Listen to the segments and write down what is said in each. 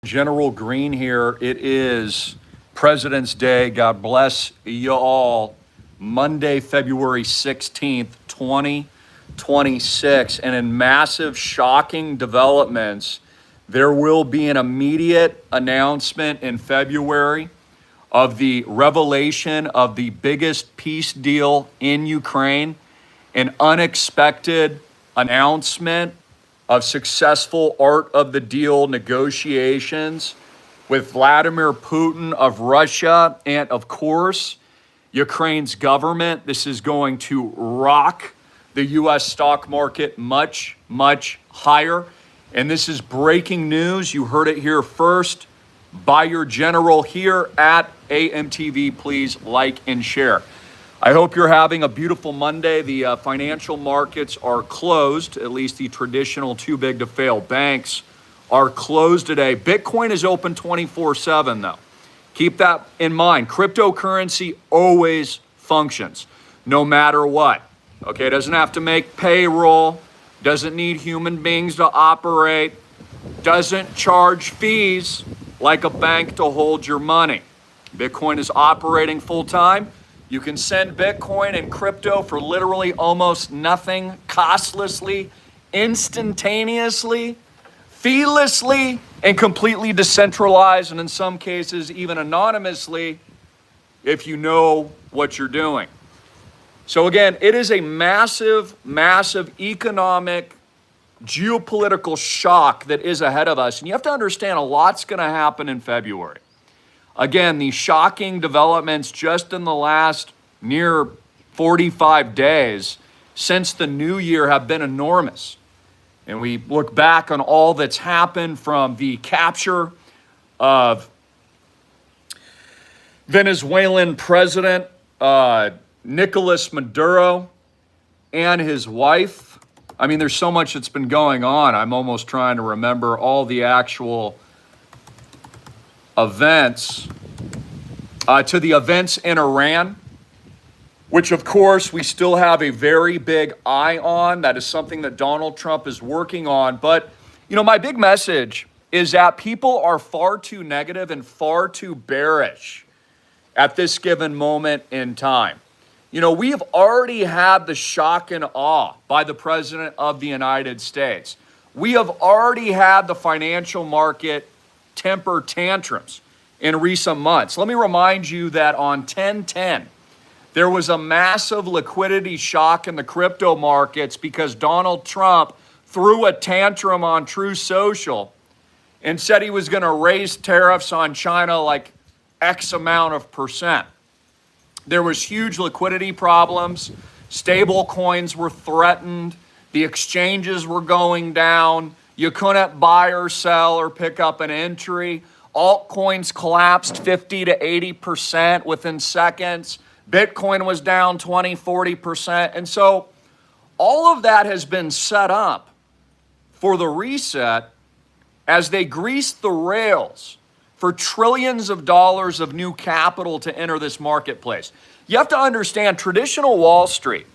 General Greene here. It is President's Day. God bless you all. Monday, February 16th, 2026. And in massive, shocking developments, there will be an immediate announcement in February of the revelation of the biggest peace deal in Ukraine, an unexpected announcement of successful art of the deal negotiations with Vladimir Putin of Russia and, of course, Ukraine's government. This is going to rock the U.S. stock market much, much higher. And this is breaking news. You heard it here first by your general here at AMTV. Please like and share. I hope you're having a beautiful Monday. The financial markets are closed, at least the traditional too big to fail banks are closed today. Bitcoin is open 24/7 though. Keep that in mind. Cryptocurrency always functions, no matter what. Okay, it doesn't have to make payroll, doesn't need human beings to operate, doesn't charge fees like a bank to hold your money. Bitcoin is operating full time. You can send Bitcoin and crypto for literally almost nothing, costlessly, instantaneously, feelessly, and completely decentralized, and in some cases even anonymously, if you know what you're doing. So again, it is a massive, massive economic, geopolitical shock that is ahead of us. And you have to understand a lot's going to happen in February. Again, the shocking developments just in the last near 45 days since the new year have been enormous. And we look back on all that's happened from the capture of Venezuelan President Nicolas Maduro and his wife. I mean, there's so much that's been going on. I'm almost trying to remember all the actual events, to the events in Iran, which of course we still have a very big eye on. That is something that Donald Trump is working on. But, my big message is that people are far too negative and far too bearish at this given moment in time. We've already had the shock and awe by the President of the United States. We have already had the financial market temper tantrums in recent months. Let me remind you that on 10/10, there was a massive liquidity shock in the crypto markets because Donald Trump threw a tantrum on Truth Social and said he was going to raise tariffs on China like X amount of percent. There was huge liquidity problems. Stable coins were threatened. The exchanges were going down. You couldn't buy or sell or pick up an entry. Altcoins collapsed 50 to 80% within seconds. Bitcoin was down 20, 40%. And so all of that has been set up for the reset as they grease the rails for trillions of dollars of new capital to enter this marketplace. You have to understand, traditional Wall Street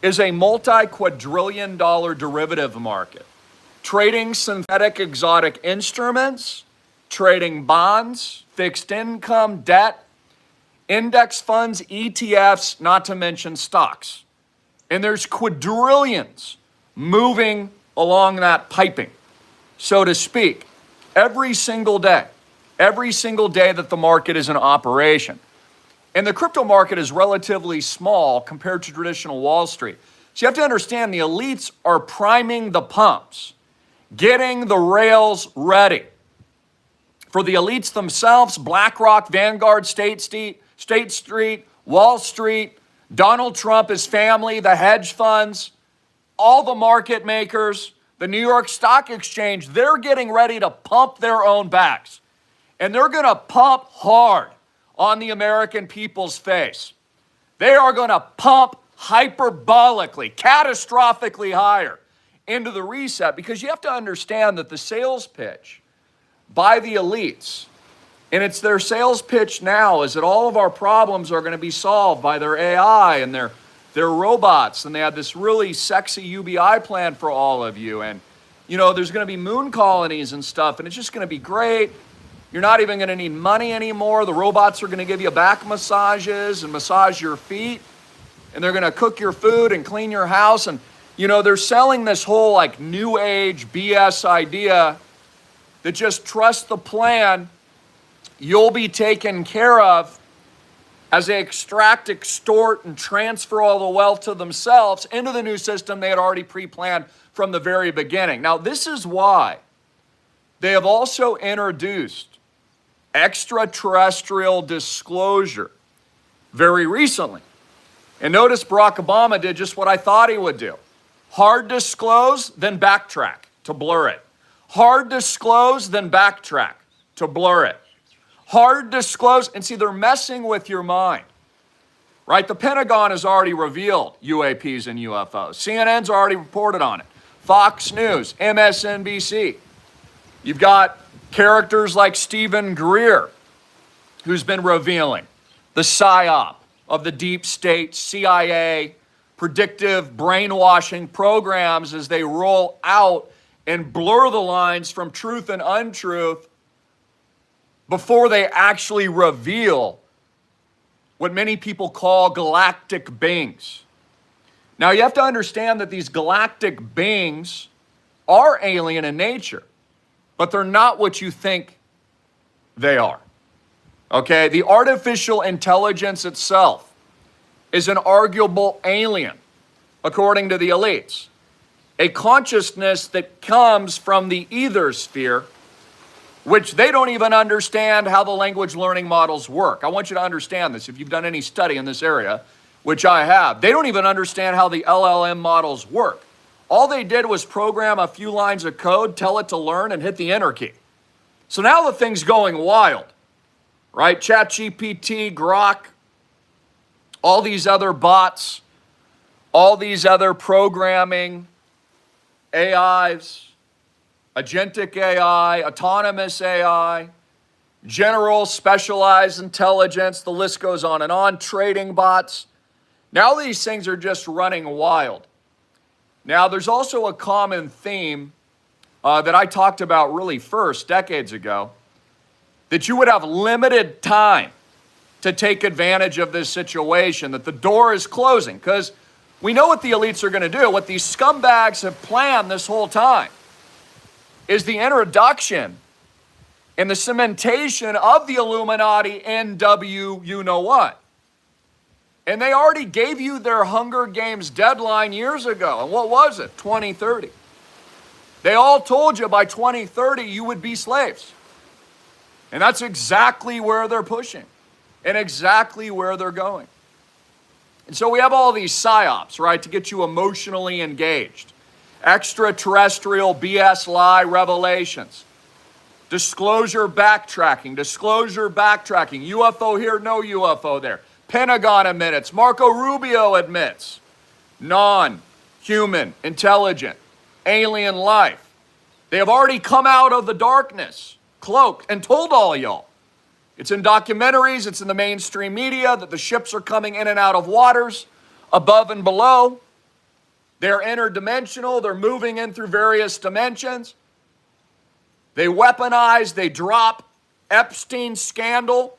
is a multi-quadrillion dollar derivative market, trading synthetic exotic instruments, trading bonds, fixed income, debt, index funds, ETFs, not to mention stocks. And there's quadrillions moving along that piping, so to speak, every single day that the market is in operation. And the crypto market is relatively small compared to traditional Wall Street. So you have to understand the elites are priming the pumps, getting the rails ready. For the elites themselves, BlackRock, Vanguard, State Street, Wall Street, Donald Trump, his family, the hedge funds, all the market makers, the New York Stock Exchange, they're getting ready to pump their own backs. And they're going to pump hard on the American people's face. They are going to pump hyperbolically, catastrophically higher into the reset, because you have to understand that the sales pitch by the elites, and it's their sales pitch now, is that all of our problems are going to be solved by their AI and their robots, and they have this really sexy UBI plan for all of you, and there's going to be moon colonies and stuff, and it's just going to be great. You're not even going to need money anymore. The robots are going to give you back massages and massage your feet. And they're going to cook your food and clean your house. And, you know, they're selling this whole like new age BS idea that just trust the plan. You'll be taken care of as they extract, extort, and transfer all the wealth to themselves into the new system they had already pre-planned from the very beginning. Now, this is why they have also introduced extraterrestrial disclosure very recently. And notice Barack Obama did just what I thought he would do. Hard disclose, then backtrack to blur it. Hard disclose, then backtrack to blur it. Hard disclose, and see, they're messing with your mind, right? The Pentagon has already revealed UAPs and UFOs. CNN's already reported on it. Fox News, MSNBC. You've got characters like Stephen Greer, who's been revealing the PSYOP of the deep state, CIA, predictive brainwashing programs as they roll out and blur the lines from truth and untruth before they actually reveal what many people call galactic beings. Now, you have to understand that these galactic beings are alien in nature, but they're not what you think they are. Okay? The artificial intelligence itself is an arguable alien, according to the elites. A consciousness that comes from the ether sphere, which they don't even understand how the language learning models work. I want you to understand this if you've done any study in this area, which I have. They don't even understand how the LLM models work. All they did was program a few lines of code, tell it to learn, and hit the enter key. So now the thing's going wild, right? ChatGPT, Grok, all these other bots, all these other programming AIs, agentic AI, autonomous AI, general specialized intelligence, the list goes on and on, trading bots. Now these things are just running wild. Now there's also a common theme that I talked about really first decades ago, that you would have limited time to take advantage of this situation, that the door is closing, because we know what the elites are going to do. What these scumbags have planned this whole time is the introduction and the cementation of the Illuminati NW you-know-what. And they already gave you their Hunger Games deadline years ago. And what was it? 2030. They all told you by 2030 you would be slaves. And that's exactly where they're pushing and exactly where they're going. And so we have all these psyops, right, to get you emotionally engaged. Extraterrestrial BS lie revelations. Disclosure backtracking. UFO here, no UFO there. Pentagon admits. Marco Rubio admits. Non-human, intelligent, alien life. They have already come out of the darkness, cloaked, and told all y'all. It's in documentaries, it's in the mainstream media that the ships are coming in and out of waters, above and below. They're interdimensional, they're moving in through various dimensions. They weaponize, they drop Epstein scandal,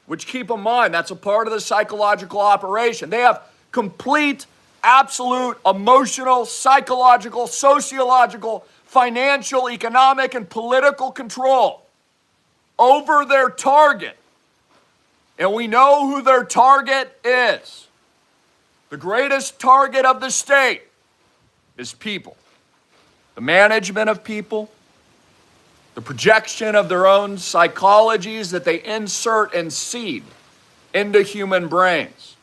which, keep in mind, that's a part of the psychological operation. They have complete, absolute, emotional, psychological, sociological, financial, economic, and political control over their target. And we know who their target is. The greatest target of the state is people. The management of people, the projection of their own psychologies that they insert and seed into human brains.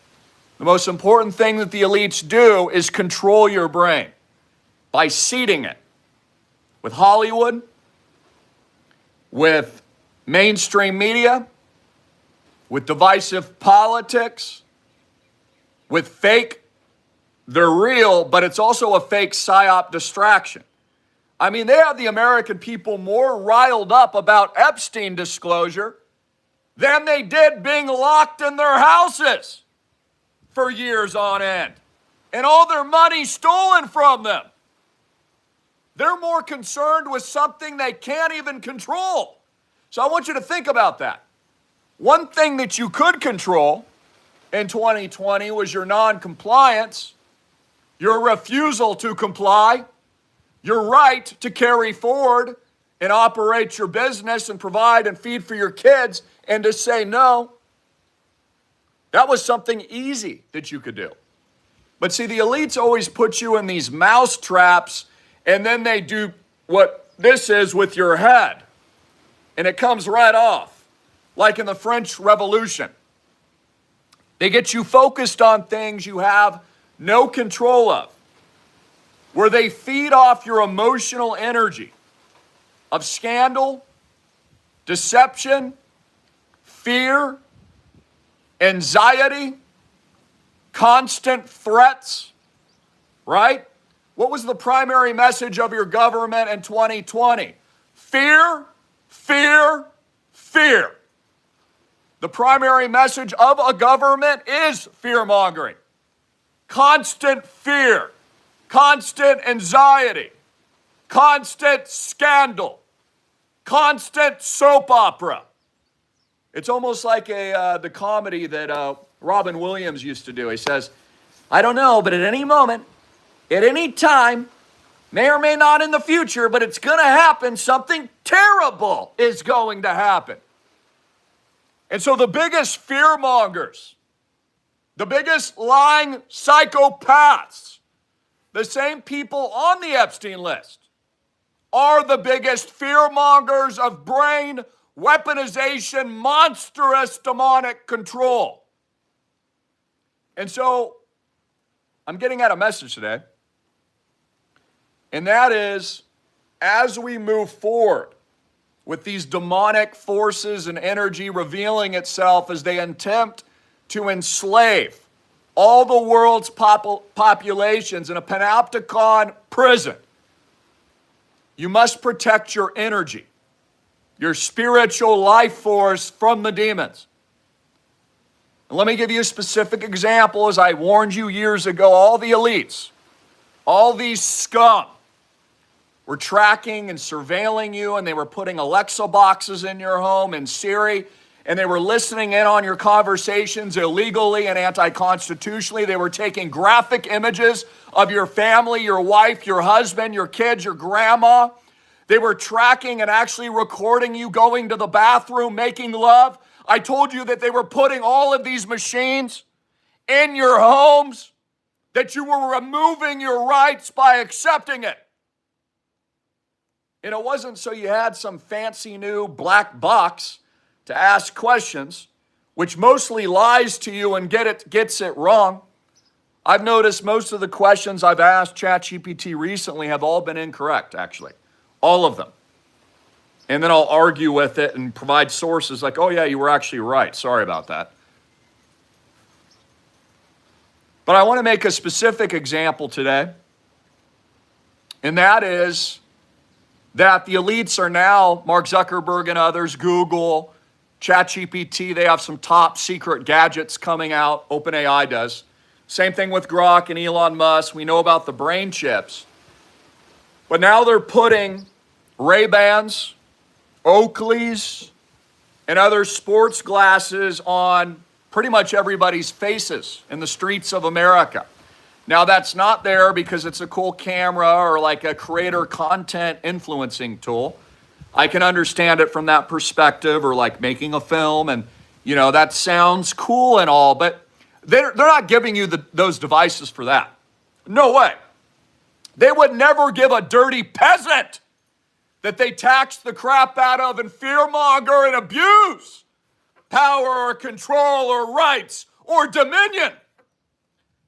The most important thing that the elites do is control your brain by seeding it with Hollywood, with mainstream media, with divisive politics, with fake. They're real, but it's also a fake psyop distraction. I mean, they have the American people more riled up about Epstein disclosure than they did being locked in their houses for years on end and all their money stolen from them. They're more concerned with something they can't even control. So I want you to think about that. One thing that you could control in 2020 was your non-compliance, your refusal to comply, your right to carry forward and operate your business and provide and feed for your kids and to say no. That was something easy that you could do. But see, the elites always put you in these mouse traps, and then they do what this is with your head. And it comes right off, like in the French Revolution. They get you focused on things you have no control of, where they feed off your emotional energy of scandal, deception, fear, anxiety, constant threats, right? What was the primary message of your government in 2020? Fear, fear, fear. The primary message of a government is fear-mongering. Constant fear, constant anxiety, constant scandal, constant soap opera. It's almost like the comedy that Robin Williams used to do. He says, I don't know, but at any moment, at any time, may or may not in the future, but it's going to happen. Something terrible is going to happen. And so the biggest fear mongers, the biggest lying psychopaths, the same people on the Epstein list, are the biggest fear mongers of brain weaponization, monstrous demonic control. And so I'm getting at a message today, and that is, as we move forward with these demonic forces and energy revealing itself as they attempt to enslave all the world's populations in a panopticon prison, you must protect your energy, your spiritual life force from the demons. And let me give you a specific example. As I warned you years ago, all the elites, all these scum were tracking and surveilling you, and they were putting Alexa boxes in your home in Siri, and they were listening in on your conversations illegally and anti-constitutionally. They were taking graphic images of your family, your wife, your husband, your kids, your grandma. They were tracking and actually recording you going to the bathroom, making love. I told you that they were putting all of these machines in your homes, that you were removing your rights by accepting it. And it wasn't so you had some fancy new black box to ask questions, which mostly lies to you and gets it wrong. I've noticed most of the questions I've asked ChatGPT recently have all been incorrect, actually. All of them. And then I'll argue with it and provide sources like, oh yeah, you were actually right. Sorry about that. But I want to make a specific example today. And that is that the elites are now, Mark Zuckerberg and others, Google, ChatGPT, they have some top secret gadgets coming out. OpenAI does. Same thing with Grok and Elon Musk. We know about the brain chips. But now they're putting Ray-Bans, Oakleys, and other sports glasses on pretty much everybody's faces in the streets of America. Now, that's not there because it's a cool camera or like a creator content influencing tool. I can understand it from that perspective, or like making a film, and that sounds cool and all, but they're not giving you those devices for that. No way. They would never give a dirty peasant that they tax the crap out of and fearmonger and abuse power or control or rights or dominion.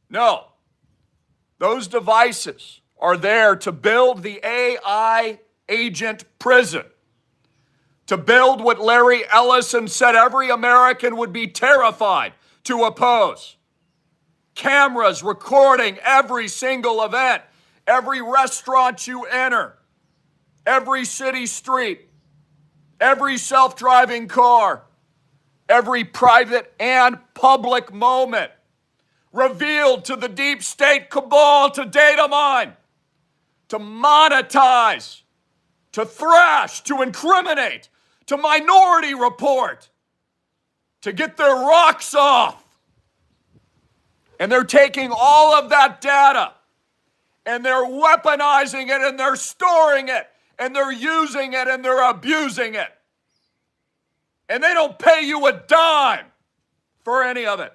No. Those devices are there to build the AI agent prison, to build what Larry Ellison said every American would be terrified to oppose. Cameras recording every single event, every restaurant you enter, every city street, every self-driving car, every private and public moment, revealed to the deep state cabal to data mine, to monetize, to thrash, to incriminate, to Minority Report to get their rocks off. And they're taking all of that data and they're weaponizing it and they're storing it and they're using it and they're abusing it. And they don't pay you a dime for any of it.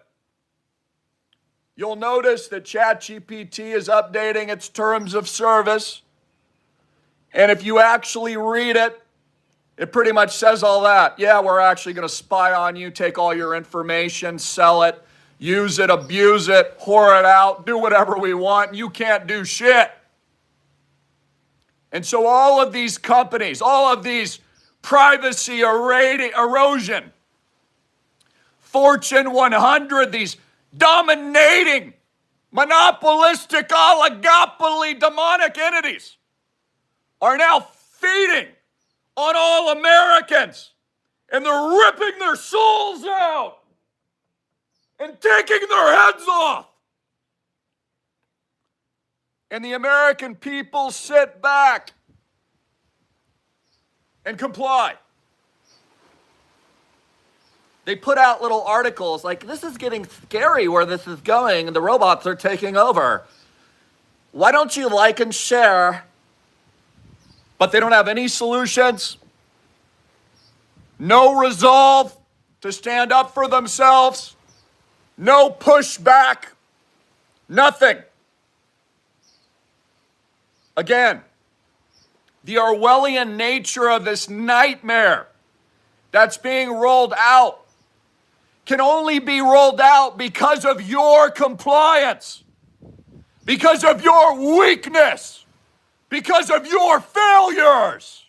You'll notice that ChatGPT is updating its terms of service. And if you actually read it, it pretty much says all that. Yeah, we're actually going to spy on you, take all your information, sell it, use it, abuse it, whore it out, do whatever we want. You can't do shit. And so all of these companies, all of these privacy erosion, Fortune 100, these dominating, monopolistic, oligopoly, demonic entities are now feeding on all Americans. And they're ripping their souls out and taking their heads off. And the American people sit back and comply. They put out little articles like, this is getting scary where this is going and the robots are taking over. Why don't you like and share? But they don't have any solutions, no resolve to stand up for themselves, no pushback, nothing. Again, the Orwellian nature of this nightmare that's being rolled out can only be rolled out because of your compliance, because of your weakness, because of your failures,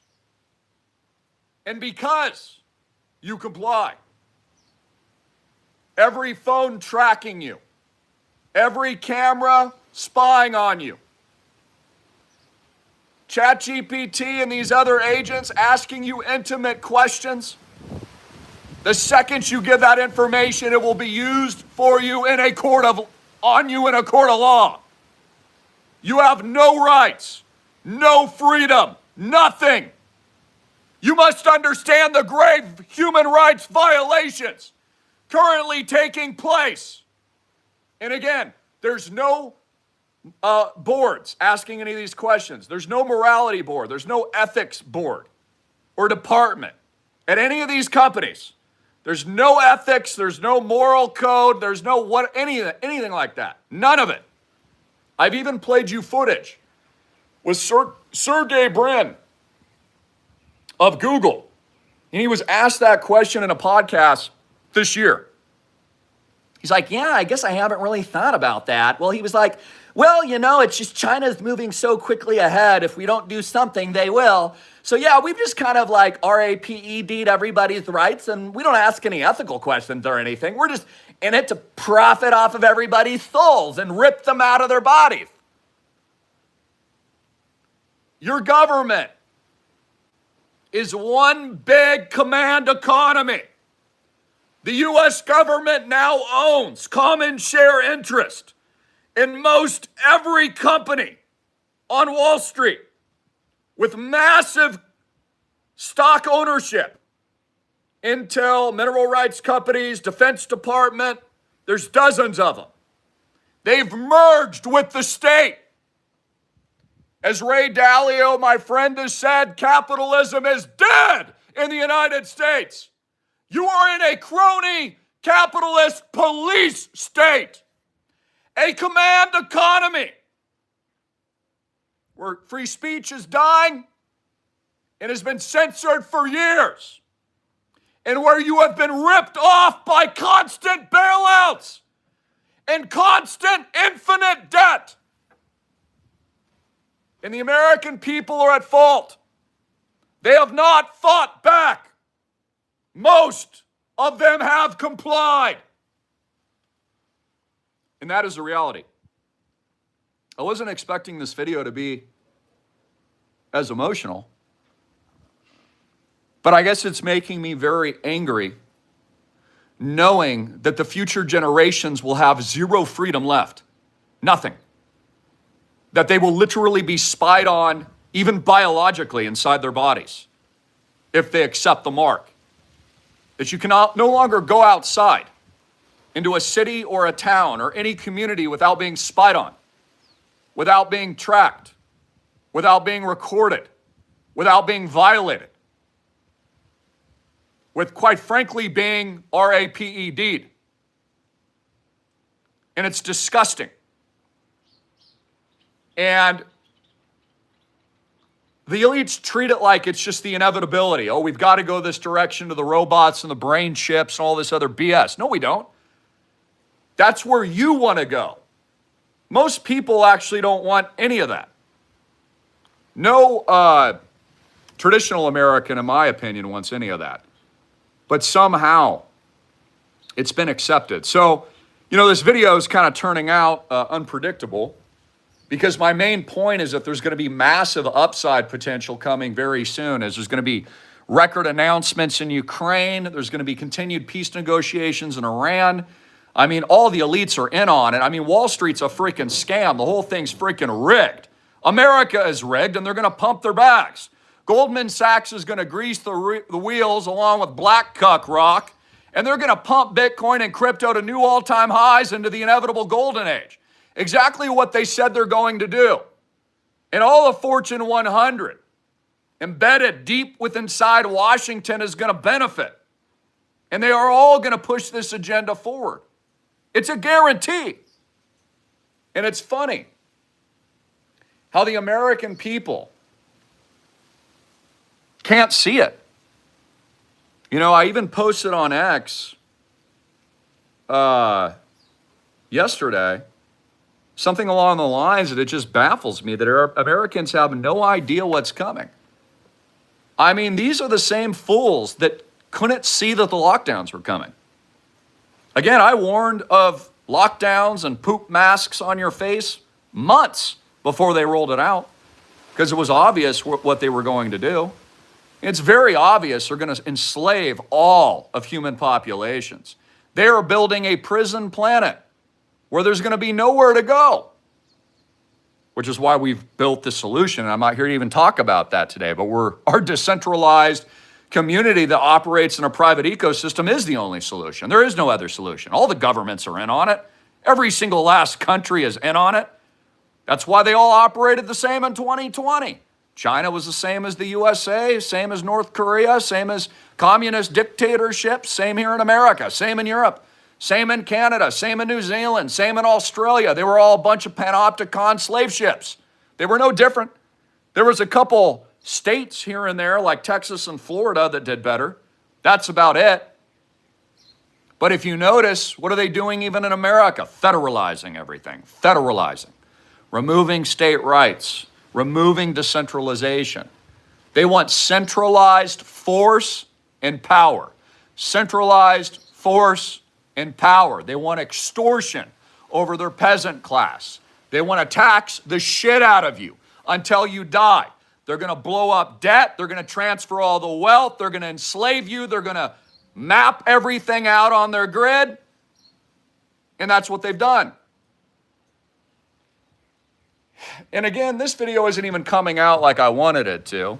and because you comply. Every phone tracking you, every camera spying on you, ChatGPT and these other agents asking you intimate questions. The second you give that information, it will be used for you in a court of law. You have no rights, no freedom, nothing. You must understand the grave human rights violations currently taking place. And again, there's no boards asking any of these questions. There's no morality board. There's no ethics board or department at any of these companies. There's no ethics. There's no moral code. There's no anything like that. None of it. I've even played you footage with Sergey Brin of Google. And he was asked that question in a podcast this year. He's like, yeah, I guess I haven't really thought about that. Well, he was like, well, it's just China's moving so quickly ahead. If we don't do something, they will. So yeah, we've just kind of like RAPED'd everybody's rights and we don't ask any ethical questions or anything. We're just in it to profit off of everybody's souls and rip them out of their bodies. Your government is one big command economy. The U.S. government now owns common share interest in most every company on Wall Street with massive stock ownership. Intel, mineral rights companies, Defense Department, there's dozens of them. They've merged with the state. As Ray Dalio, my friend, has said, capitalism is dead in the United States. You are in a crony capitalist police state, a command economy where free speech is dying and has been censored for years, and where you have been ripped off by constant bailouts and constant infinite debt. And the American people are at fault. They have not fought back. Most of them have complied. And that is the reality. I wasn't expecting this video to be as emotional, but I guess it's making me very angry knowing that the future generations will have zero freedom left. Nothing. That they will literally be spied on, even biologically, inside their bodies. if they accept the mark. That you cannot no longer go outside into a city or a town or any community without being spied on, without being tracked, without being recorded, without being violated, with, quite frankly, being RAPED'd. And it's disgusting. And the elites treat it like it's just the inevitability. Oh, we've got to go this direction to the robots and the brain chips and all this other BS. No, we don't. That's where you want to go. Most people actually don't want any of that. No traditional American, in my opinion, wants any of that. But somehow it's been accepted. So, this video is kind of turning out unpredictable, because my main point is that there's going to be massive upside potential coming very soon, as there's going to be record announcements in Ukraine. There's going to be continued peace negotiations in Iran. I mean, all the elites are in on it. I mean, Wall Street's a freaking scam. The whole thing's freaking rigged. America is rigged, and they're going to pump their bags. Goldman Sachs is going to grease the wheels along with Black Cuck Rock, and they're going to pump Bitcoin and crypto to new all-time highs into the inevitable golden age. Exactly what they said they're going to do. And all the Fortune 100 embedded deep within inside Washington is going to benefit. And they are all going to push this agenda forward. It's a guarantee. And it's funny how the American people can't see it. I even posted on X yesterday something along the lines that it just baffles me that Americans have no idea what's coming. I mean, these are the same fools that couldn't see that the lockdowns were coming. Again, I warned of lockdowns and poop masks on your face months before they rolled it out, because it was obvious what they were going to do. It's very obvious they're going to enslave all of human populations. They are building a prison planet where there's going to be nowhere to go, which is why we've built this solution. And I'm not here to even talk about that today, but our decentralized community that operates in a private ecosystem is the only solution. There is no other solution. All the governments are in on it. Every single last country is in on it. That's why they all operated the same in 2020. China was the same as the USA, same as North Korea, same as communist dictatorships, same here in America, same in Europe. Same in Canada, same in New Zealand, same in Australia. They were all a bunch of panopticon slave ships. They were no different. There was a couple states here and there, like Texas and Florida, that did better. That's about it. But if you notice, what are they doing even in America? Federalizing everything. Federalizing. Removing state rights. Removing decentralization. They want centralized force and power. Centralized force and power. They want extortion over their peasant class. They want to tax the shit out of you until you die. They're going to blow up debt. They're going to transfer all the wealth. They're going to enslave you. They're going to map everything out on their grid. And that's what they've done. And again, this video isn't even coming out like I wanted it to.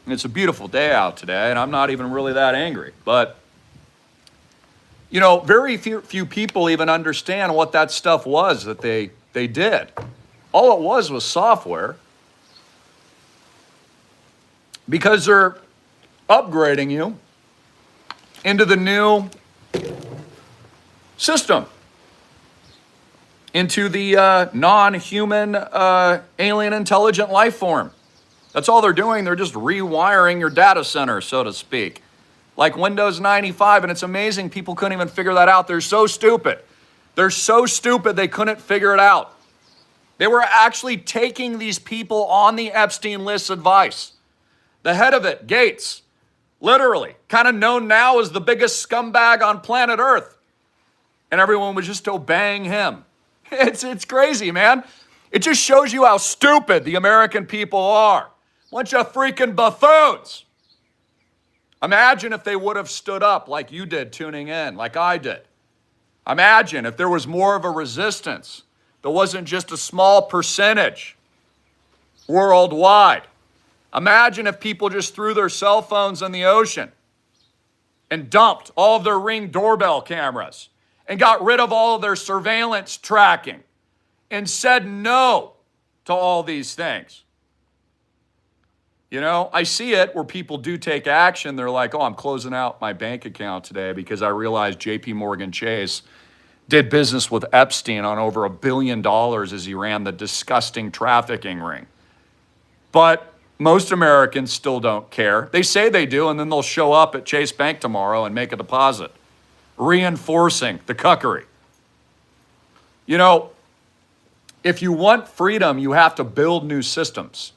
It's a beautiful day out today, and I'm not even really that angry. But very few people even understand what that stuff was that they did. All it was software, because they're upgrading you into the new system, into the non-human alien intelligent life form. That's all they're doing. They're just rewiring your data center, so to speak. Like Windows 95, and it's amazing people couldn't even figure that out. They're so stupid. They're so stupid they couldn't figure it out. They were actually taking these people on the Epstein list advice. The head of it, Gates, literally, kind of known now as the biggest scumbag on planet Earth. And everyone was just obeying him. It's crazy, man. It just shows you how stupid the American people are. Bunch of freaking buffoons. Imagine if they would have stood up like you did tuning in, like I did. Imagine if there was more of a resistance. There wasn't just a small percentage worldwide Imagine if people just threw their cell phones in the ocean and dumped all of their Ring doorbell cameras and got rid of all of their surveillance tracking and said no to all these things. You know, I see it where people do take action. They're like, oh, I'm closing out my bank account today because I realized JP Morgan Chase did business with Epstein on over $1 billion as he ran the disgusting trafficking ring. But most Americans still don't care. They say they do, and then they'll show up at Chase Bank tomorrow and make a deposit, reinforcing the cuckery. You know, if you want freedom, you have to build new systems.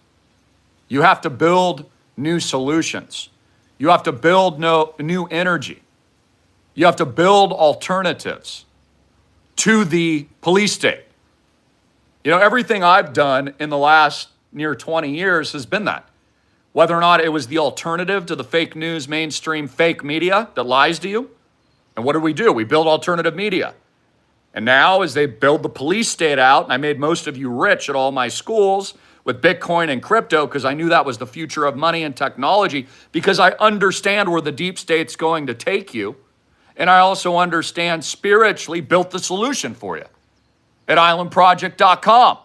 You have to build new solutions. You have to build new energy. You have to build alternatives to the police state. You know, everything I've done in the last near 20 years has been that. Whether or not it was the alternative to the fake news, mainstream fake media that lies to you. And what do? We build alternative media. And now as they build the police state out, and I made most of you rich at all my schools with Bitcoin and crypto because I knew that was the future of money and technology because I understand where the deep state's going to take you. And I also understand spiritually built the solution for you at islandproject.com.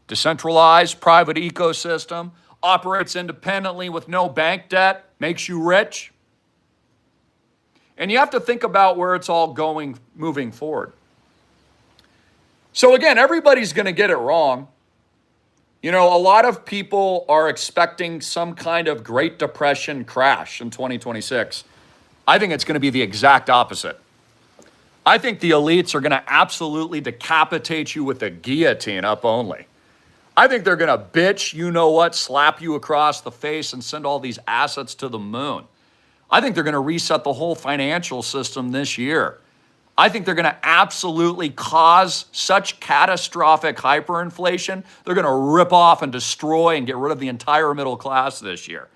Decentralized private ecosystem, operates independently with no bank debt, makes you rich. And you have to think about where it's all going moving forward. So again, everybody's going to get it wrong. You know, a lot of people are expecting some kind of Great Depression crash in 2026. I think it's going to be the exact opposite. I think the elites are going to absolutely decapitate you with a guillotine up only. I think they're going to bitch, you know what, slap you across the face and send all these assets to the moon. I think they're going to reset the whole financial system this year. I think they're going to absolutely cause such catastrophic hyperinflation. They're going to rip off and destroy and get rid of the entire middle class this year.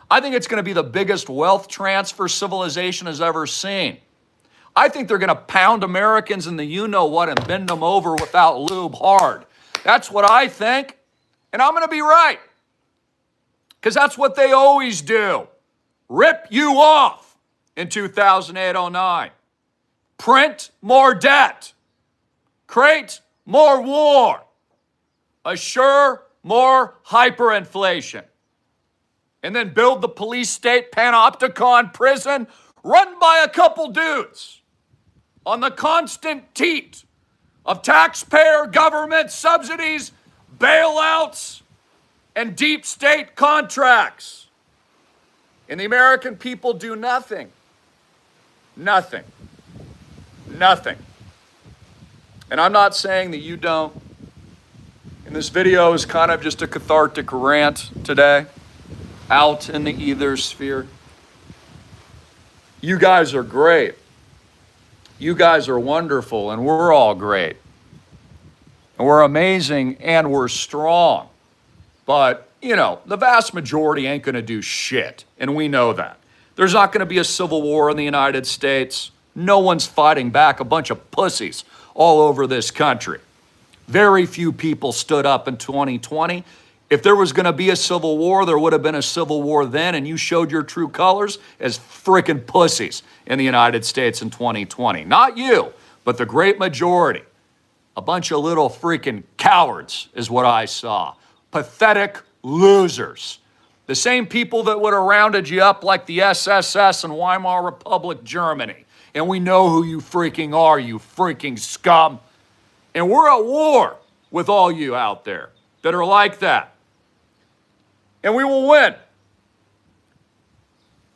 I think it's going to be the biggest wealth transfer civilization has ever seen. I think they're going to pound Americans in the you-know-what and bend them over without lube hard. That's what I think, and I'm going to be right. Because that's what they always do. Rip you off in 2008-09. Print more debt. Create more war. Assure more hyperinflation. And then build the police state panopticon prison run by a couple dudes on the constant teat of taxpayer government subsidies, bailouts, and deep state contracts. And the American people do nothing. Nothing. Nothing. And I'm not saying that you don't. And this video is kind of just a cathartic rant today, out in the ether sphere. You guys are great. You guys are wonderful, and we're all great. And we're amazing, and we're strong. But, you know, the vast majority ain't going to do shit, and we know that. There's not going to be a civil war in the United States. No one's fighting back, a bunch of pussies all over this country. Very few people stood up in 2020. If there was going to be a civil war, there would have been a civil war then, and you showed your true colors as frickin' pussies in the United States in 2020. Not you, but the great majority. A bunch of little freaking cowards is what I saw. Pathetic losers. The same people that would have rounded you up like the SSS in Weimar Republic, Germany. And we know who you freaking are, you freaking scum. And we're at war with all you out there that are like that. And we will win.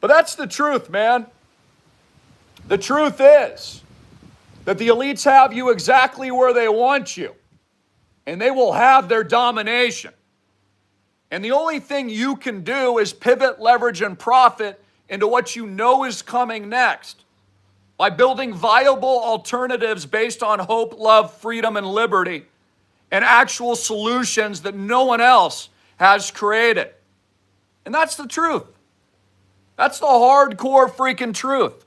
But that's the truth, man. The truth is that the elites have you exactly where they want you. And they will have their domination. And the only thing you can do is pivot, leverage, and profit into what you know is coming next by building viable alternatives based on hope, love, freedom, and liberty, and actual solutions that no one else has created. And that's the truth. That's the hardcore freaking truth.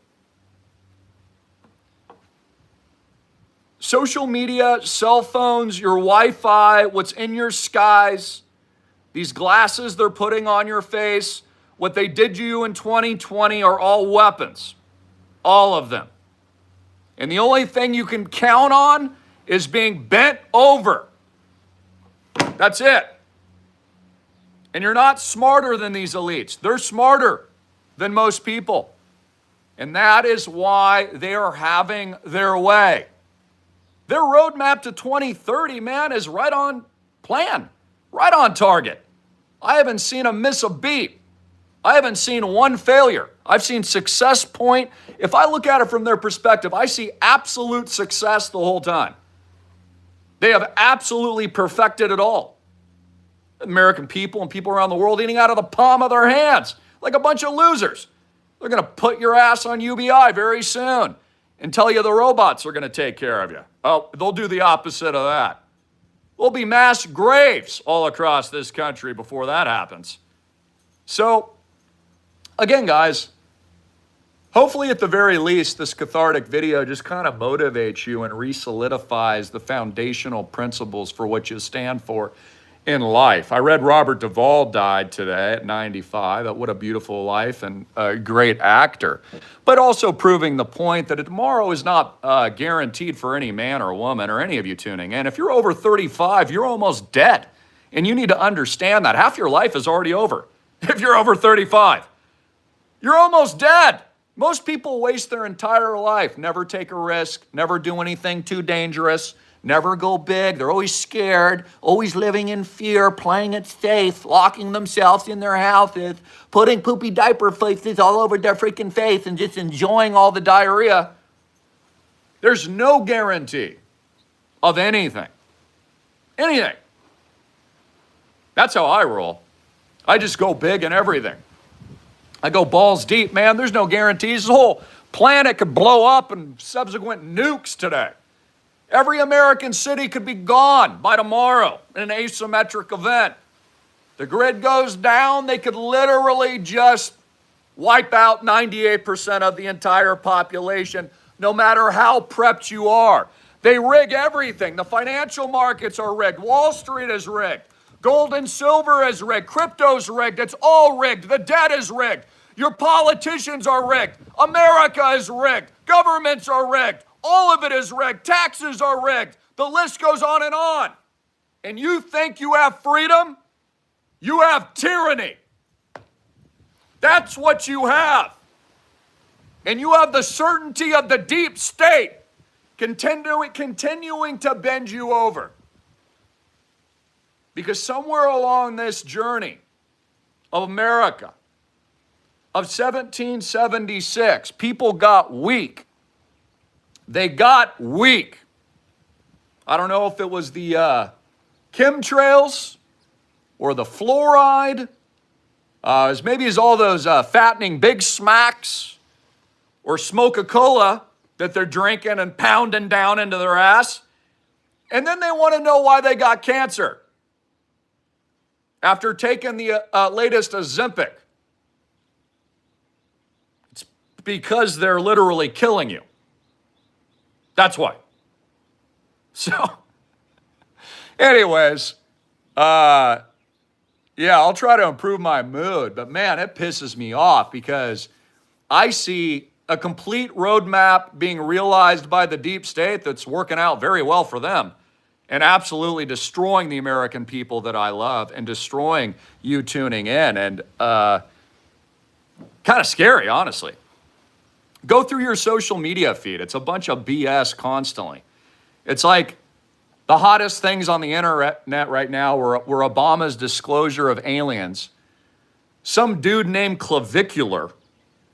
Social media, cell phones, your Wi-Fi, what's in your skies, These glasses they're putting on your face, what they did to you in 2020 are all weapons. All of them. And the only thing you can count on is being bent over. That's it. And you're not smarter than these elites. They're smarter than most people. And that is why they are having their way. Their roadmap to 2030, man, is right on plan, right on target. I haven't seen them miss a beat. I haven't seen one failure. I've seen success point. If I look at it from their perspective, I see absolute success the whole time. They have absolutely perfected it all. American people and people around the world eating out of the palm of their hands like a bunch of losers. They're going to put your ass on UBI very soon and tell you the robots are going to take care of you. Oh, they'll do the opposite of that. There'll be mass graves all across this country before that happens. So, again, guys, hopefully at the very least, this cathartic video just kind of motivates you and re-solidifies the foundational principles for what you stand for in life. I read Robert Duvall died today at 95. What a beautiful life and a great actor. But also proving the point that tomorrow is not guaranteed for any man or woman or any of you tuning in. If you're over 35, you're almost dead. And you need to understand that. Half your life is already over if you're over 35. You're almost dead. Most people waste their entire life, never take a risk, never do anything too dangerous, never go big. They're always scared, always living in fear, playing it safe, locking themselves in their houses, putting poopy diaper faces all over their freaking face and just enjoying all the diarrhea. There's no guarantee of anything. Anything. That's how I roll. I just go big in everything. I go balls deep, man. There's no guarantees. The whole planet could blow up and subsequent nukes today. Every American city could be gone by tomorrow in an asymmetric event. The grid goes down, they could literally just wipe out 98% of the entire population, no matter how prepped you are. They rig everything. The financial markets are rigged. Wall Street is rigged. Gold and silver is rigged. Crypto's rigged. It's all rigged. The debt is rigged. Your politicians are rigged. America is rigged. Governments are rigged. All of it is rigged. Taxes are rigged. The list goes on and on. And you think you have freedom? You have tyranny. That's what you have. And you have the certainty of the deep state continuing to bend you over. Because somewhere along this journey of America, of 1776, people got weak. They got weak. I don't know if it was the chemtrails or the fluoride. Maybe it's all those fattening Big Smacks or Smoke-A-Cola that they're drinking and pounding down into their ass. And then they want to know why they got cancer after taking the latest Ozempic. It's because they're literally killing you. That's why. So, anyways, yeah, I'll try to improve my mood, but man, it pisses me off because I see a complete roadmap being realized by the deep state that's working out very well for them and absolutely destroying the American people that I love and destroying you tuning in. And kind of scary, honestly. Go through your social media feed. It's a bunch of BS constantly. It's like the hottest things on the internet right now were Obama's disclosure of aliens. Some dude named Clavicular,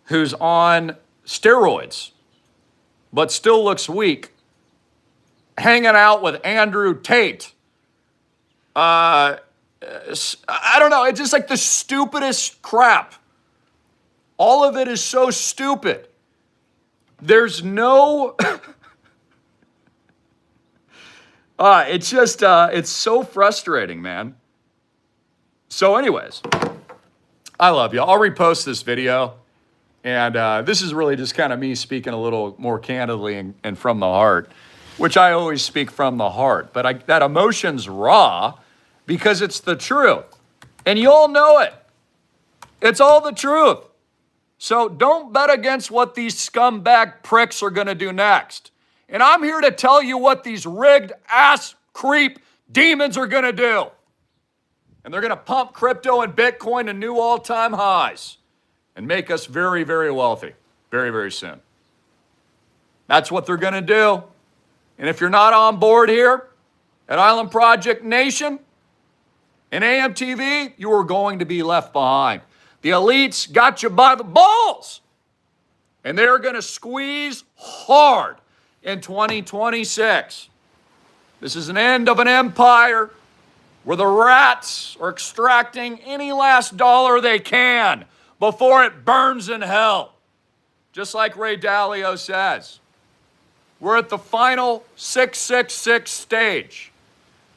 who's on steroids, but still looks weak, hanging out with Andrew Tate. I don't know. It's just like the stupidest crap. All of it is so stupid. There's no... it's just, it's so frustrating, man. So anyways, I love you. I'll repost this video. And this is really just kind of me speaking a little more candidly and from the heart, which I always speak from the heart. But that emotion's raw because it's the truth. And you all know it. It's all the truth. So don't bet against what these scumbag pricks are going to do next. And I'm here to tell you what these rigged ass creep demons are going to do. And they're going to pump crypto and Bitcoin to new all-time highs and make us very, very wealthy very, very soon. That's what they're going to do. And if you're not on board here at Island Project Nation and AMTV, you are going to be left behind. The elites got you by the balls, and they're going to squeeze hard in 2026. This is an end of an empire where the rats are extracting any last dollar they can before it burns in hell. Just like Ray Dalio says, we're at the final 666 stage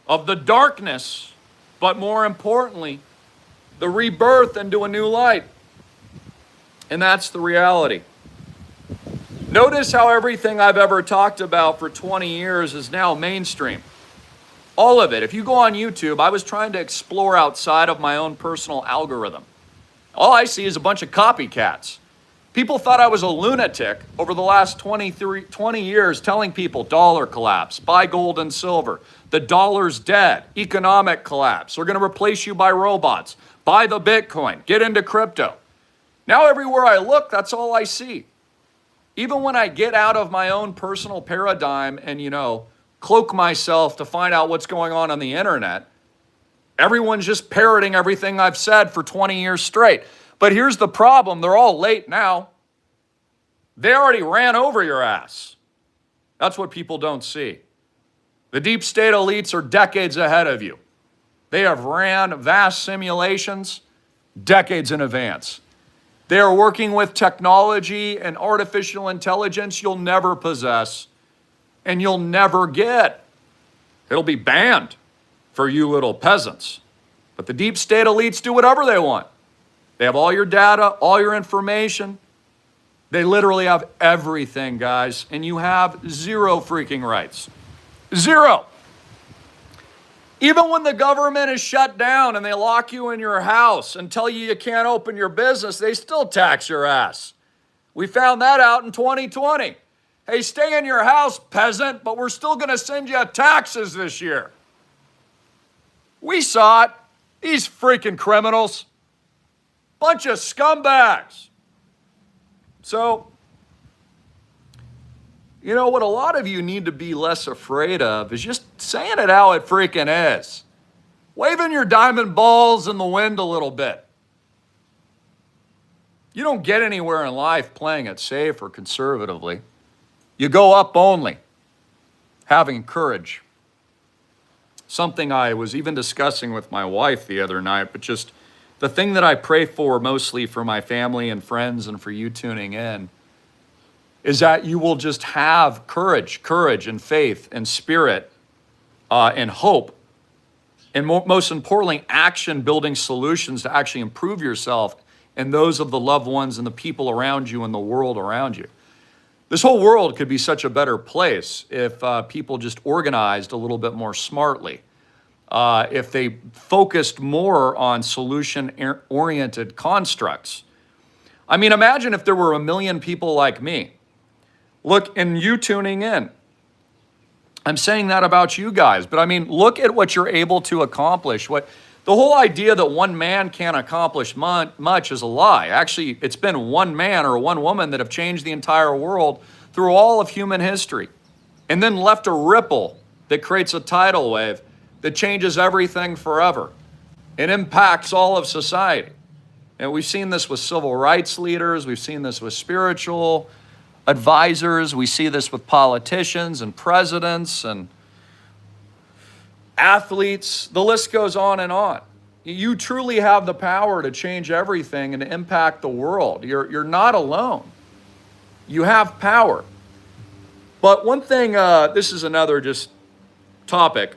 of the darkness, but more importantly, the rebirth into a new light. And that's the reality. Notice how everything I've ever talked about for 20 years is now mainstream. All of it. If you go on YouTube, I was trying to explore outside of my own personal algorithm. All I see is a bunch of copycats. People thought I was a lunatic over the last 20 years telling people dollar collapse, buy gold and silver, the dollar's dead, economic collapse, we're going to replace you by robots, buy the Bitcoin, get into crypto. Now everywhere I look, that's all I see. Even when I get out of my own personal paradigm and, cloak myself to find out what's going on the internet, everyone's just parroting everything I've said for 20 years straight. But here's the problem. They're all late now. They already ran over your ass. That's what people don't see. The deep state elites are decades ahead of you. They have ran vast simulations decades in advance. They are working with technology and artificial intelligence you'll never possess and you'll never get. It'll be banned for you little peasants. But the deep state elites do whatever they want. They have all your data, all your information. They literally have everything, guys, and you have zero freaking rights. Zero. Even when the government is shut down and they lock you in your house and tell you can't open your business, they still tax your ass. We found that out in 2020. Hey, stay in your house, peasant, but we're still going to send you taxes this year. We saw it. These freaking criminals. Bunch of scumbags. So, what a lot of you need to be less afraid of is just saying it how it freaking is. Waving your diamond balls in the wind a little bit. You don't get anywhere in life playing it safe or conservatively. You go up only, having courage. Something I was even discussing with my wife the other night, but just the thing that I pray for mostly for my family and friends and for you tuning in is that you will just have courage and faith and spirit and hope. And most importantly, action building solutions to actually improve yourself and those of the loved ones and the people around you and the world around you. This whole world could be such a better place if people just organized a little bit more smartly. If they focused more on solution-oriented constructs. I mean, imagine if there were 1 million people like me. Look, and you tuning in. I'm saying that about you guys, but I mean, look at what you're able to accomplish. The whole idea that one man can't accomplish much is a lie. Actually, it's been one man or one woman that have changed the entire world through all of human history, and then left a ripple that creates a tidal wave that changes everything forever. It impacts all of society. And we've seen this with civil rights leaders. We've seen this with spiritual advisors. We see this with politicians and presidents and athletes. The list goes on and on. You truly have the power to change everything and to impact the world. You're not alone. You have power. But one thing, this is another just topic.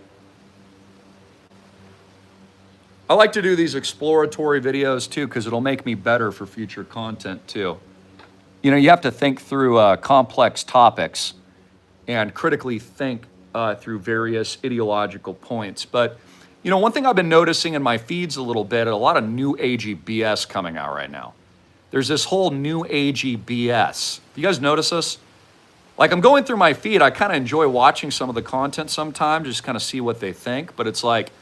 I like to do these exploratory videos too because it'll make me better for future content too. You have to think through complex topics and critically think through various ideological points. But You know, one thing I've been noticing in my feeds a little bit, a lot of new agey BS coming out right now. There's this whole new agey BS. You guys notice this? Like, I'm going through my feed, I kind of enjoy watching some of the content sometimes, just kind of see what they think. But it's like,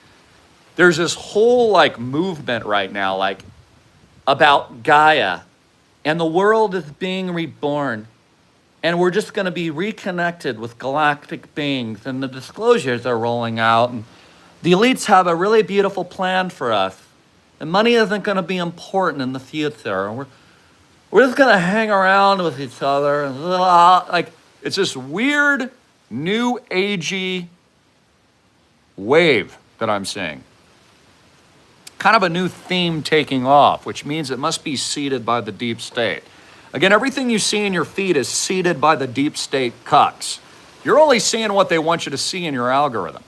there's this whole like movement right now, like about Gaia and the world is being reborn. And we're just going to be reconnected with galactic beings, and the disclosures are rolling out. And the elites have a really beautiful plan for us. And money isn't going to be important in the future. And we're just going to hang around with each other. And like, it's this weird, new agey wave that I'm seeing. Kind of a new theme taking off, which means it must be seeded by the deep state. Again, everything you see in your feed is seeded by the deep state cucks. You're only seeing what they want you to see in your algorithm.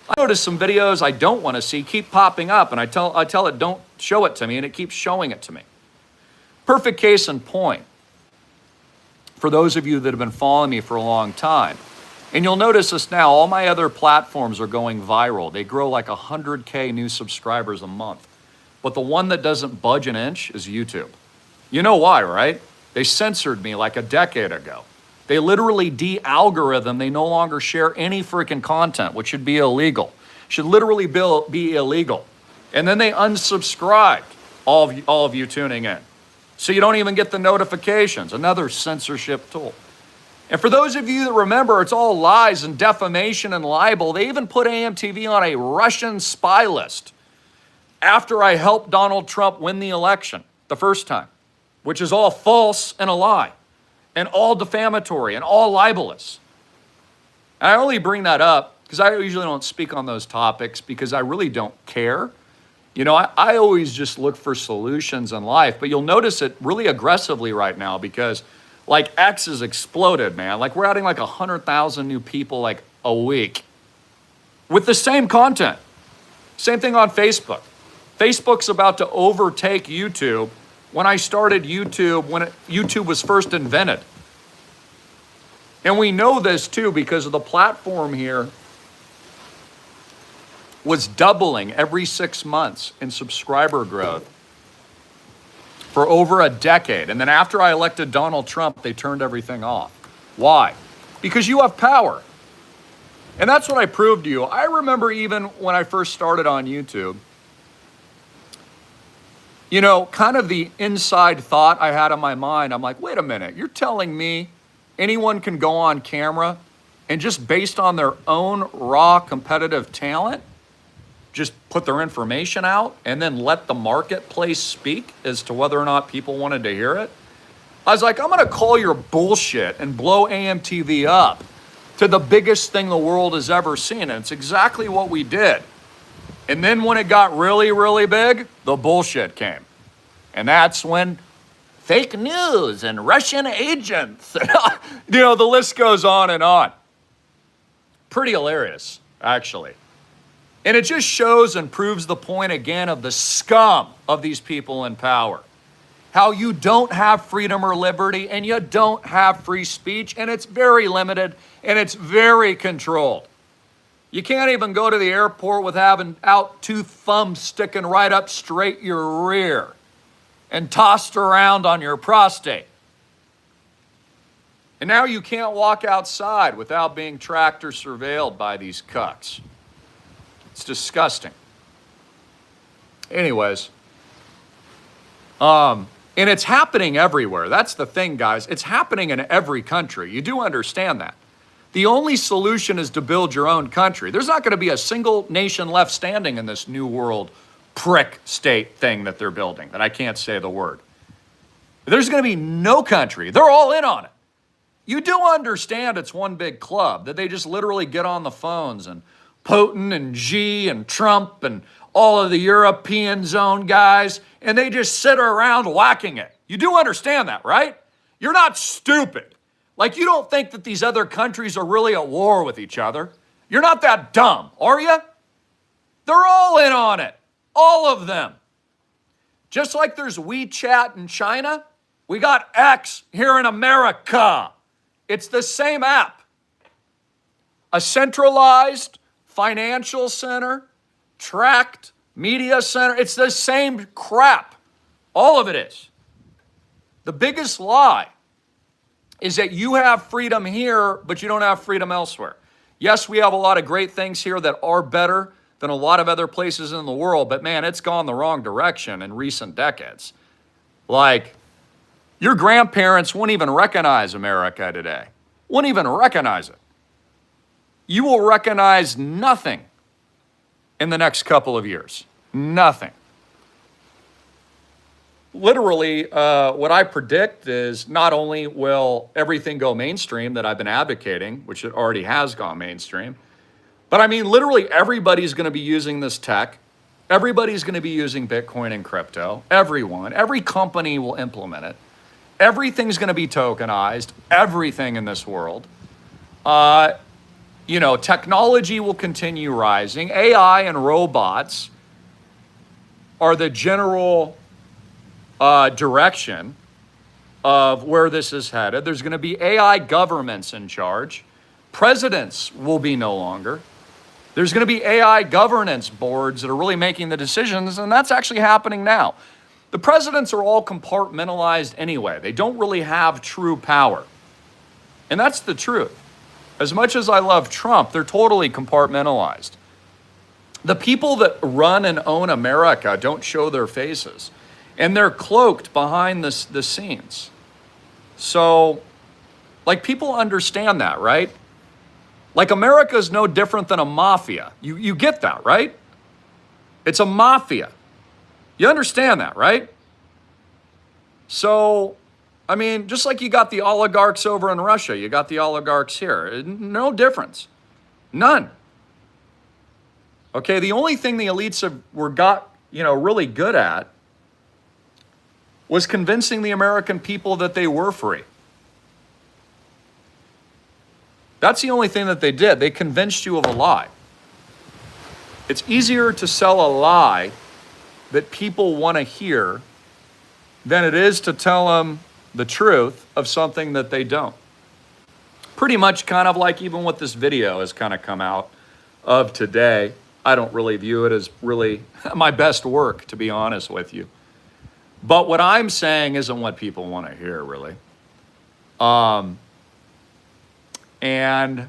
I notice some videos I don't want to see keep popping up, and I tell it don't show it to me, and it keeps showing it to me. Perfect case in point. For those of you that have been following me for a long time, and you'll notice this now, all my other platforms are going viral. They grow like 100K new subscribers a month. But the one that doesn't budge an inch is YouTube. You know why, right? They censored me like a decade ago. They literally de-algorithm. They no longer share any freaking content, which should be illegal. Should literally be illegal. And then they unsubscribed all of you tuning in. So you don't even get the notifications. Another censorship tool. And for those of you that remember, it's all lies and defamation and libel. They even put AMTV on a Russian spy list after I helped Donald Trump win the election the first time, which is all false and a lie, and all defamatory and all libelous. And I only bring that up because I usually don't speak on those topics because I really don't care. You know, I always just look for solutions in life, but you'll notice it really aggressively right now because like X has exploded, man. Like we're adding like 100,000 new people like a week with the same content. Same thing on Facebook. Facebook's about to overtake YouTube. When I started YouTube, YouTube was first invented. And we know this too because of the platform here was doubling every 6 months in subscriber growth for over a decade. And then after I elected Donald Trump, they turned everything off. Why? Because you have power. And that's what I proved to you. I remember even when I first started on YouTube, you know, kind of the inside thought I had in my mind, I'm like, wait a minute, you're telling me anyone can go on camera and just based on their own raw competitive talent, just put their information out and then let the marketplace speak as to whether or not people wanted to hear it? I was like, I'm going to call your bullshit and blow AMTV up to the biggest thing the world has ever seen. And it's exactly what we did. And then when it got really, really big, the bullshit came. And that's when fake news and Russian agents, you know, the list goes on and on. Pretty hilarious, actually. And it just shows and proves the point again of the scum of these people in power. How you don't have freedom or liberty and you don't have free speech, and it's very limited and it's very controlled. You can't even go to the airport with having out two thumbs sticking right up straight your rear and tossed around on your prostate. And now you can't walk outside without being tracked or surveilled by these cucks. It's disgusting. Anyways, and it's happening everywhere. That's the thing, guys. It's happening in every country. You do understand that. The only solution is to build your own country. There's not going to be a single nation left standing in this new world prick state thing that they're building, that I can't say the word. There's going to be no country. They're all in on it. You do understand it's one big club, that they just literally get on the phones and Putin and Xi and Trump and all of the European zone guys, and they just sit around whacking it. You do understand that, right? You're not stupid. Like, you don't think that these other countries are really at war with each other. You're not that dumb, are you? They're all in on it. All of them. Just like there's WeChat in China, we got X here in America. It's the same app. A centralized financial center tract media center. It's the same crap. All of it is. The biggest lie is that you have freedom here, but you don't have freedom elsewhere. Yes, we have a lot of great things here that are better than a lot of other places in the world, but man, it's gone the wrong direction in recent decades. Like, your grandparents wouldn't even recognize America today. Wouldn't even recognize it. You will recognize nothing in the next couple of years. Nothing. Literally, what I predict is not only will everything go mainstream that I've been advocating, which it already has gone mainstream, but I mean, literally everybody's going to be using this tech. Everybody's going to be using Bitcoin and crypto. Everyone, every company will implement it. Everything's going to be tokenized. Everything in this world. Technology will continue rising. AI and robots are the general direction of where this is headed. There's going to be AI governments in charge. Presidents will be no longer. There's going to be AI governance boards that are really making the decisions, and that's actually happening now. The presidents are all compartmentalized anyway. They don't really have true power. And that's the truth. As much as I love Trump, they're totally compartmentalized. The people that run and own America don't show their faces, and they're cloaked behind the scenes. So, people understand that, right? Like, America is no different than a mafia. You get that, right? It's a mafia. You understand that, right? So, I mean, just like you got the oligarchs over in Russia, you got the oligarchs here. No difference. None. Okay, the only thing the elites got really good at was convincing the American people that they were free. That's the only thing that they did. They convinced you of a lie. It's easier to sell a lie that people want to hear than it is to tell them the truth of something that they don't. Pretty much kind of like even what this video has kind of come out of today. I don't really view it as really my best work, to be honest with you. But what I'm saying isn't what people want to hear, really. And,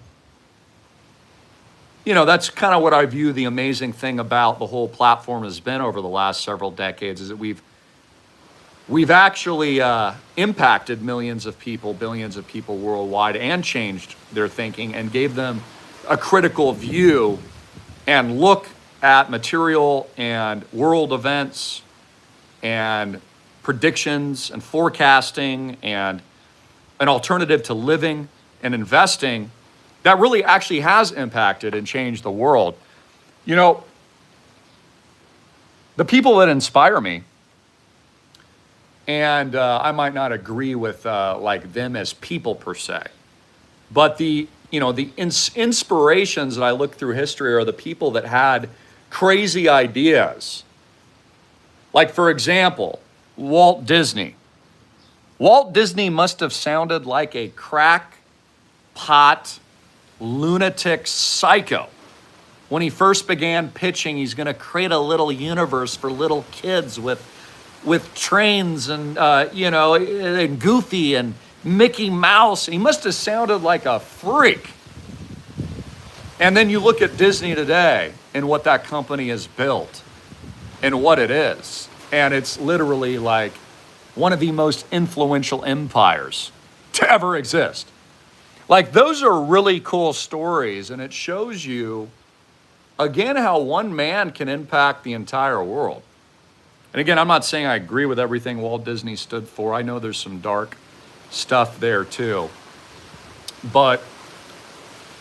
that's kind of what I view the amazing thing about the whole platform has been over the last several decades, is that we've actually impacted millions of people, billions of people worldwide, and changed their thinking and gave them a critical view and look at material and world events and predictions and forecasting and an alternative to living and investing that really actually has impacted and changed the world. The people that inspire me, and I might not agree with them as people per se, but the inspirations that I look through history are the people that had crazy ideas. Like, for example, Walt Disney. Walt Disney must have sounded like a crackpot, lunatic psycho when he first began pitching. He's going to create a little universe for little kids with trains and, and Goofy and Mickey Mouse. He must have sounded like a freak. And then you look at Disney today and what that company has built and what it is. And it's literally like one of the most influential empires to ever exist. Like, those are really cool stories, and it shows you, again, how one man can impact the entire world. And again, I'm not saying I agree with everything Walt Disney stood for. I know there's some dark stuff there too. But,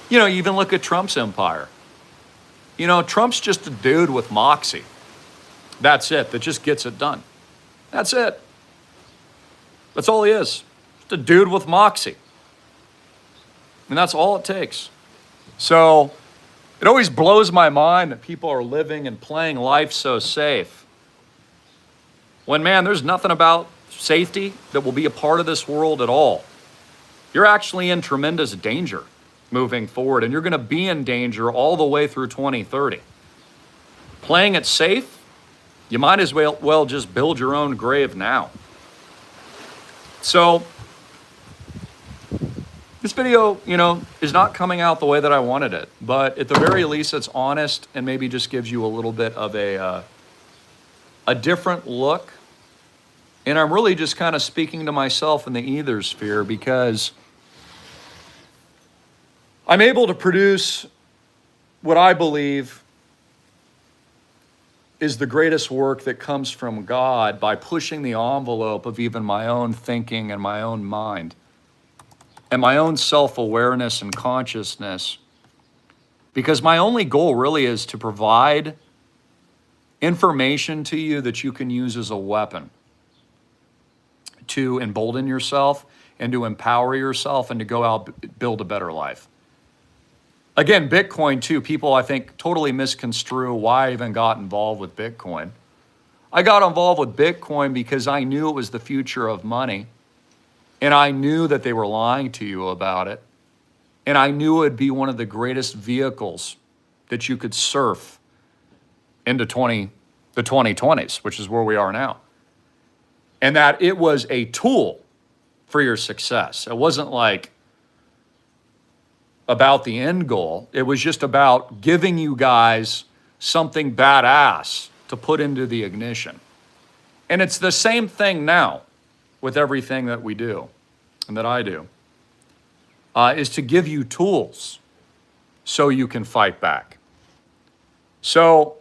you even look at Trump's empire. Trump's just a dude with moxie. That's it. That just gets it done. That's it. That's all he is. Just a dude with moxie. And that's all it takes. So it always blows my mind that people are living and playing life so safe. When, man, there's nothing about safety that will be a part of this world at all. You're actually in tremendous danger moving forward, and you're going to be in danger all the way through 2030. playing it safe, you might as well just build your own grave now. So this video, is not coming out the way that I wanted it, but at the very least, it's honest and maybe just gives you a little bit of a different look. And I'm really just kind of speaking to myself in the either sphere, because I'm able to produce what I believe is the greatest work that comes from God by pushing the envelope of even my own thinking and my own mind and my own self-awareness and consciousness. Because my only goal really is to provide information to you that you can use as a weapon to embolden yourself and to empower yourself and to go out build a better life. Again, Bitcoin too, people I think totally misconstrue why I even got involved with Bitcoin. I got involved with Bitcoin because I knew it was the future of money, and I knew that they were lying to you about it, and I knew it would be one of the greatest vehicles that you could surf into the 2020s, which is where we are now. And that it was a tool for your success. It wasn't like about the end goal. It was just about giving you guys something badass to put into the ignition. And it's the same thing now with everything that we do and that I do, is to give you tools so you can fight back. So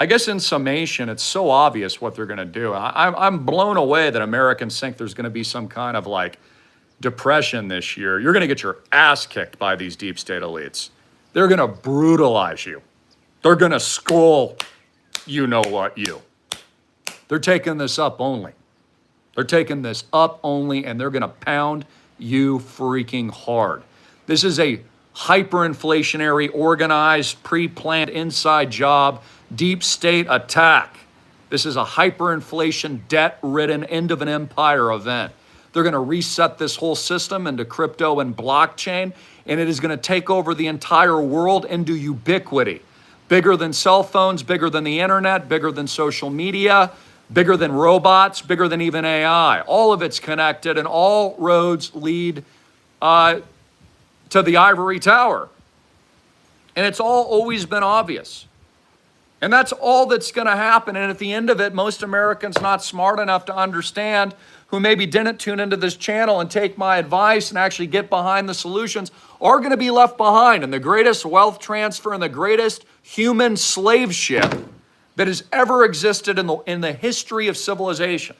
I guess in summation, it's so obvious what they're going to do. I'm blown away that Americans think there's going to be some kind of like depression this year. You're going to get your ass kicked by these deep state elites. They're going to brutalize you. They're going to skull you. They're taking this up only. They're taking this up only, and they're going to pound you freaking hard. This is a hyperinflationary, organized, pre-planned inside job, deep state attack. This is a hyperinflation, debt-ridden, end of an empire event. They're going to reset this whole system into crypto and blockchain, and it is going to take over the entire world into ubiquity. Bigger than cell phones, bigger than the internet, bigger than social media, bigger than robots, bigger than even AI. All of it's connected, and all roads lead to the ivory tower. And it's all always been obvious. And that's all that's going to happen. And at the end of it, most Americans not smart enough to understand, who maybe didn't tune into this channel and take my advice and actually get behind the solutions, are going to be left behind in the greatest wealth transfer and the greatest human slave ship that has ever existed in the history of civilization.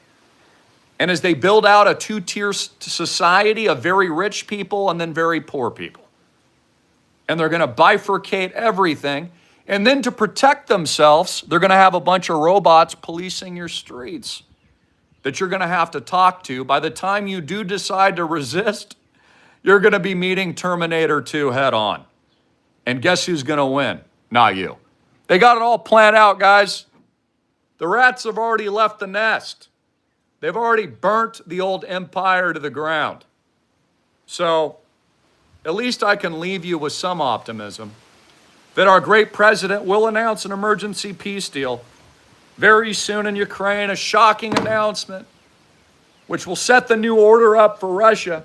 And as they build out a two-tier society of very rich people and then very poor people. And they're going to bifurcate everything. And then to protect themselves, they're going to have a bunch of robots policing your streets that you're going to have to talk to. By the time you do decide to resist, you're going to be meeting Terminator 2 head on. And guess who's going to win? Not you. They got it all planned out, guys. The rats have already left the nest. They've already burnt the old empire to the ground. So at least I can leave you with some optimism that our great president will announce an emergency peace deal very soon in Ukraine, a shocking announcement, which will set the new order up for Russia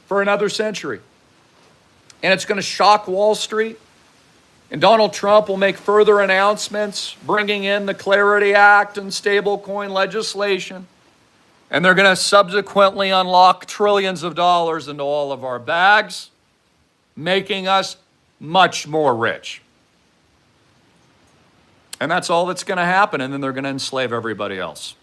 for another century. And it's going to shock Wall Street. And Donald Trump will make further announcements, bringing in the Clarity Act and stablecoin legislation. And they're going to subsequently unlock trillions of dollars into all of our bags, making us much more rich. And that's all that's going to happen. And then they're going to enslave everybody else.